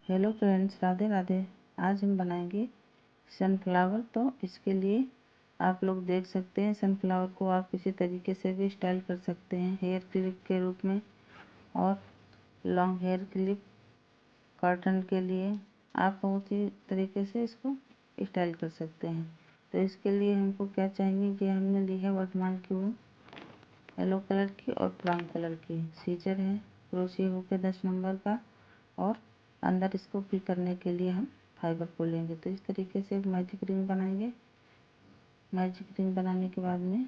Hello friends, Radhe Radhe. आज हम बनाएंगे सनफ्लावर। तो इसके लिए आप लोग देख सकते हैं, सनफ्लावर को आप किसी तरीके से भी स्टाइल कर सकते हैं, हेयर क्लिप के रूप में और लॉन्ग हेयर क्लिप कॉटन के लिए आप बहुत ही तरीके से इसको स्टाइल कर सकते हैं। तो इसके लिए हमको क्या चाहिए कि हमने ली है वर्धमान की ऊन येलो कलर की और ब्राउन कलर की, सीजर है क्रोशिया हुक है 10 नंबर का, और अंदर इसको फिल करने के लिए हम फाइबर को लेंगे। तो इस तरीके से एक मैजिक रिंग बनाएंगे। मैजिक रिंग बनाने के बाद में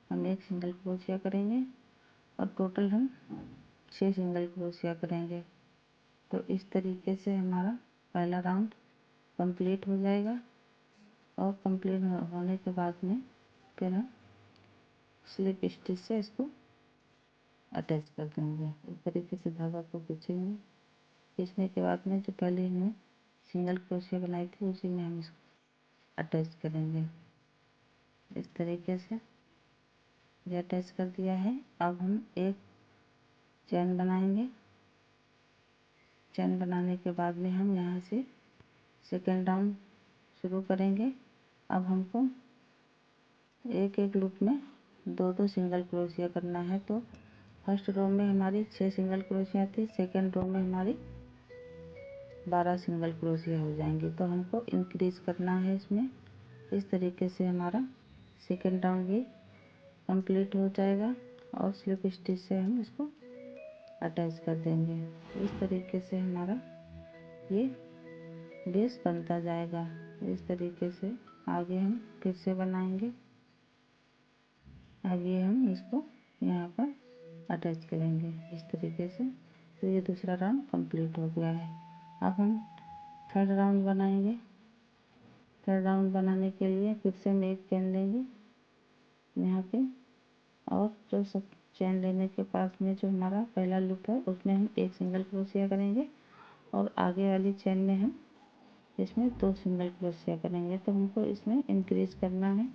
हम एक सिंगल क्रोशिया करेंगे और टोटल हम 6 सिंगल क्रोशिया करेंगे। तो इस तरीके से हमारा पहला राउंड कंप्लीट हो जाएगा और कंप्लीट होने के बाद में फिर हम स्लिप स्टिच से इसको अटैच कर देंगे। इस तरीके से धागा को खींचेंगे। खींचने के बाद में जो पहले हमने सिंगल क्रोशिया बनाई थी उसी में हम इसको अटैच करेंगे। इस तरीके से ये अटैच कर दिया है। अब हम एक चैन बनाएंगे। चैन बनाने के बाद में हम यहाँ से सेकेंड राउंड शुरू करेंगे। अब हमको एक एक लूप में दो दो सिंगल क्रोशिया करना है। तो फर्स्ट रो में हमारी 6 सिंगल क्रोशिया थी, सेकेंड रो में हमारी 12 सिंगल क्रोशिया हो जाएंगे। तो हमको इंक्रीज करना है इसमें। इस तरीके से हमारा सेकेंड राउंड भी कंप्लीट हो जाएगा और स्लिप स्टिच से हम इसको अटैच कर देंगे। इस तरीके से हमारा ये बेस बनता जाएगा। इस तरीके से आगे हम फिर से बनाएंगे। आगे हम इसको यहाँ पर अटैच करेंगे इस तरीके से। तो ये दूसरा राउंड कंप्लीट हो गया है। अब हम थर्ड राउंड बनाएंगे। थर्ड राउंड बनाने के लिए फिर से हम एक चैन लेंगे यहाँ पे, और जो सब चैन लेने के पास में जो हमारा पहला लूप है उसमें हम एक सिंगल क्रोशिया करेंगे और आगे वाली चैन में हम इसमें 2 सिंगल क्रोशिया करेंगे। तो हमको इसमें इंक्रीज करना है।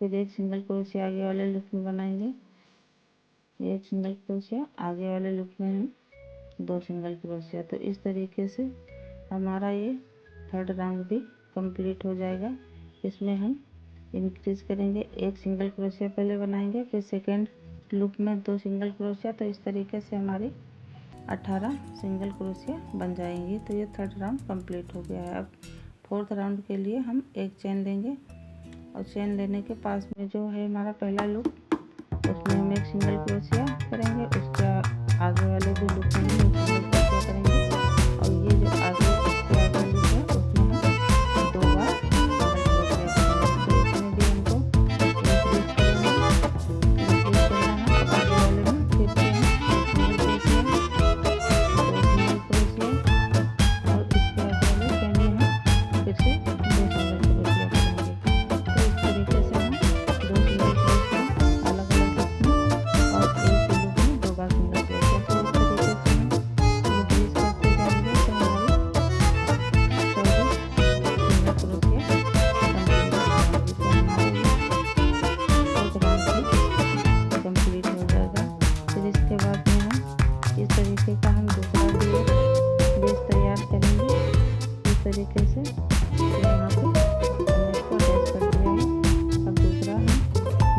फिर एक सिंगल क्रोशिया आगे वाले लूप में बनाएंगे, एक सिंगल क्रोशिया आगे वाले लूप में हम 2 सिंगल क्रोशिया। तो इस तरीके से हमारा ये थर्ड राउंड भी कंप्लीट हो जाएगा। इसमें हम इंक्रीज करेंगे, एक सिंगल क्रोशिया पहले बनाएंगे, फिर सेकेंड लूप में 2 सिंगल क्रोशिया। तो इस तरीके से हमारी 18 सिंगल क्रोशिया बन जाएंगी। तो ये थर्ड राउंड कंप्लीट हो गया है। अब फोर्थ राउंड के लिए हम एक चैन लेंगे और चैन लेने के पास में जो है हमारा पहला लूप उसमें हम एक सिंगल क्रोशिया करेंगे। उसके आगे वाले भी लूप में हम एक सिंगल क्रोशिया करेंगे और ये जो आगे उसके आगे लूप है उसमें हम 2 बार सिंगल क्रोशिया करेंगे। तो इसमें भी हमको इंक्रीज करना है। अब आगे वाले में फिर से हम एक सिंगल क्रोशिया, 2 सिंगल क्रोशिया और इसके आगे वाले चैन में हम फिर से 2 सिंगल क्रोशिया करेंगे। तो इस तरीके से हम 2 सिंगल क्रोशिया अलग अलग लूप में और एक ही लूप में 2 बार सिंगल क्रोशिया। तो इस तरीके से हम इंक्रीज करते जाएंगे। तो हमारी 24 सिंगल क्रोशिया कंप्लीट हो जाएंगी। तो हमारा ये फोर्थ राउंड भी कंप्लीट हो जाएगा। फिर इसके बाद में हम इस तरीके का हम दूसरा भी एक बेस तैयार करेंगे। इस तरीके से यहाँ पे हमने इसको अटैच कर दिया है। अब दूसरा हम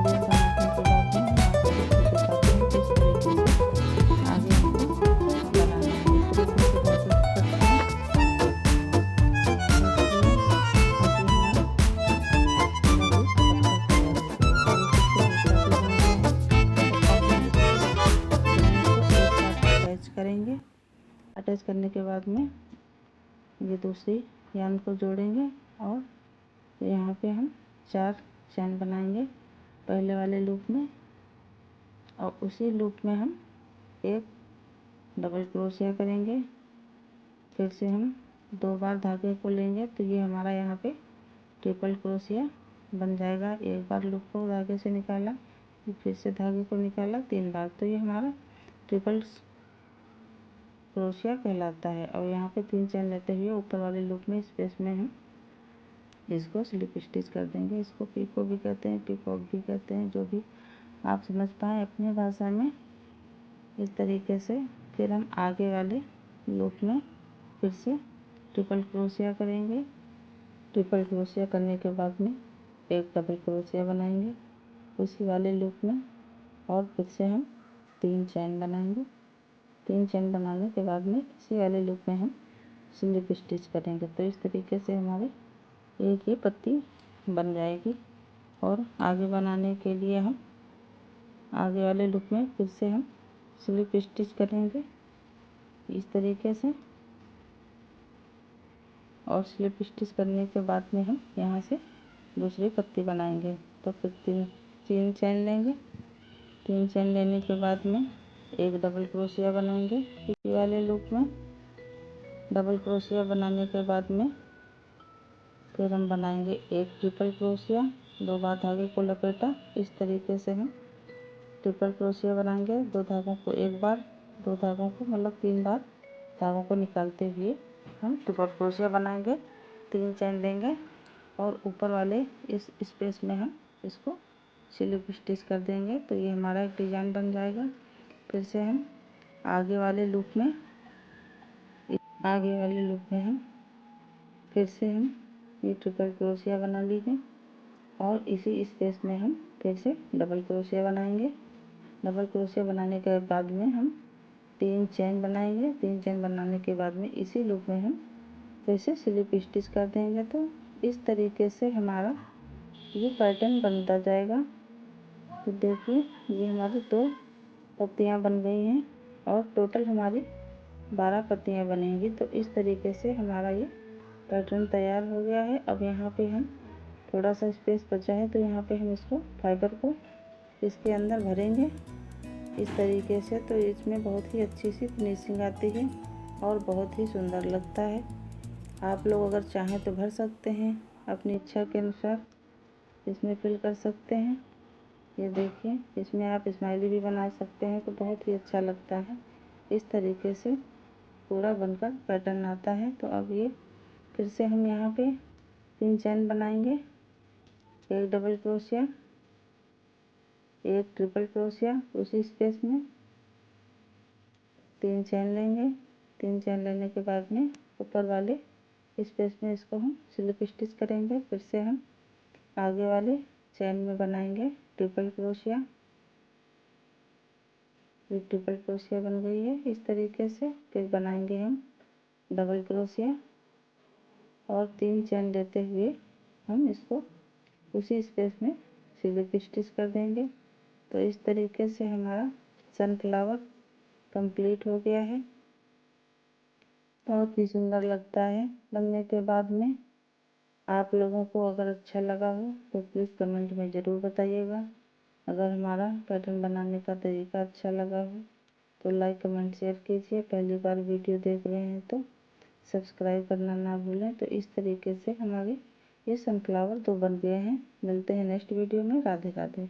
बेस बनाने के बाद में हम आपको दिखाते हैं किस तरीके से आगे हमको बनाना है। इस तरीके से जैसे करते हैं अभी हमारा पूरा बेस अच्छा तैयार हो गया। तो ये देखिए दूसरा भी बन गया है। तो अब हम इसको दोनों को एक साथ अटैच करेंगे। अटैच करने के बाद में ये दूसरी यान को जोड़ेंगे और यहाँ पे हम 4 चैन बनाएंगे पहले वाले लूप में, और उसी लूप में हम एक डबल क्रोशिया करेंगे। फिर से हम 2 बार धागे को लेंगे। तो ये हमारा यहाँ पे ट्रिपल क्रोशिया बन जाएगा। एक बार लूप को धागे से निकाला, फिर से धागे को निकाला 3 बार, तो ये हमारा ट्रिपल क्रोशिया कहलाता है। और यहाँ पे 3 चैन लेते हुए ऊपर वाले लूप में स्पेस में हम इसको स्लिप स्टिच कर देंगे। इसको पीको भी कहते हैं, पीकॉक भी कहते हैं, जो भी आप समझ पाएँ अपनी भाषा में। इस तरीके से फिर हम आगे वाले लूप में फिर से ट्रिपल क्रोशिया करेंगे। ट्रिपल क्रोशिया करने के बाद में एक डबल क्रोशिया बनाएंगे उसी वाले लूप में, और फिर से हम 3 चैन बनाएंगे। 3 चैन बनाने के बाद में इसी वाले लूप में हम स्लिप स्टिच करेंगे। तो इस तरीके से हमारी एक ये पत्ती बन जाएगी। और आगे बनाने के लिए हम आगे वाले लूप में फिर से हम स्लिप स्टिच करेंगे इस तरीके से, और स्लिप स्टिच करने के बाद में हम यहाँ से दूसरी पत्ती बनाएंगे। तो फिर 3 चैन लेंगे। 3 चैन लेने के बाद में एक डबल क्रोशिया बनाएंगे इसी वाले लूप में। डबल क्रोशिया बनाने के बाद में फिर हम बनाएंगे एक ट्रिपल क्रोशिया, 2 बार धागे को लपेटा। इस तरीके से हम ट्रिपल क्रोशिया बनाएंगे। 2 धागों को एक बार, 2 धागों को मतलब 3 बार धागों को निकालते हुए हम ट्रिपल क्रोशिया बनाएंगे। 3 चैन लेंगे और ऊपर वाले इस स्पेस में हम इसको स्लिप स्टिच कर देंगे। तो ये हमारा एक डिज़ाइन बन जाएगा। फिर से हम आगे वाले लूप में हम फिर से हम ये ट्रिपल क्रोशिया बना लीजिए, और इसी स्पेस में हम फिर से डबल क्रोशिया बनाएंगे। डबल क्रोशिया बनाने के बाद में हम 3 चैन बनाएंगे। 3 चैन बनाने के बाद में इसी लूप में हम फिर से स्लिप स्टिच कर देंगे। तो इस तरीके से हमारा ये पैटर्न बनता जाएगा। तो देखिए ये हमारी 2 पत्तियाँ बन गई हैं और टोटल हमारी 12 पत्तियाँ बनेंगी। तो इस तरीके से हमारा ये पैटर्न तैयार हो गया है। अब यहाँ पे हम थोड़ा सा स्पेस बचा है तो यहाँ पे हम इसको फाइबर को इसके अंदर भरेंगे इस तरीके से। तो इसमें बहुत ही अच्छी सी फिनिशिंग आती है और बहुत ही सुंदर लगता है। आप लोग अगर चाहें तो भर सकते हैं, अपनी इच्छा के अनुसार इसमें फिल कर सकते हैं। ये देखिए इसमें आप स्माइली भी बना सकते हैं तो बहुत ही अच्छा लगता है। इस तरीके से पूरा बनकर पैटर्न आता है। तो अब ये फिर से हम यहाँ पे 3 चैन बनाएंगे, एक डबल क्रोशिया, एक ट्रिपल क्रोशिया, उसी स्पेस में 3 चैन लेंगे। 3 चैन लेने के बाद में ऊपर वाले स्पेस में इसको हम स्लिप स्टिच करेंगे। फिर से हम आगे वाले चैन में बनाएंगे ट्रिपल क्रोशिया। ये ट्रिपल क्रोशिया बन गई है इस तरीके से। फिर बनाएंगे हम डबल क्रोशिया और 3 चैन लेते हुए हम इसको उसी स्पेस में स्लिप स्टिच कर देंगे। तो इस तरीके से हमारा सनफ्लावर कंप्लीट हो गया है। बहुत ही सुंदर लगता है बनने के बाद में। आप लोगों को अगर अच्छा लगा हो तो प्लीज़ कमेंट में ज़रूर बताइएगा। अगर हमारा पैटर्न बनाने का तरीका अच्छा लगा हो तो लाइक कमेंट शेयर कीजिए। पहली बार वीडियो देख रहे हैं तो सब्सक्राइब करना ना भूलें। तो इस तरीके से हमारे ये सनफ्लावर 2 बन गए हैं। मिलते हैं नेक्स्ट वीडियो में। राधे राधे।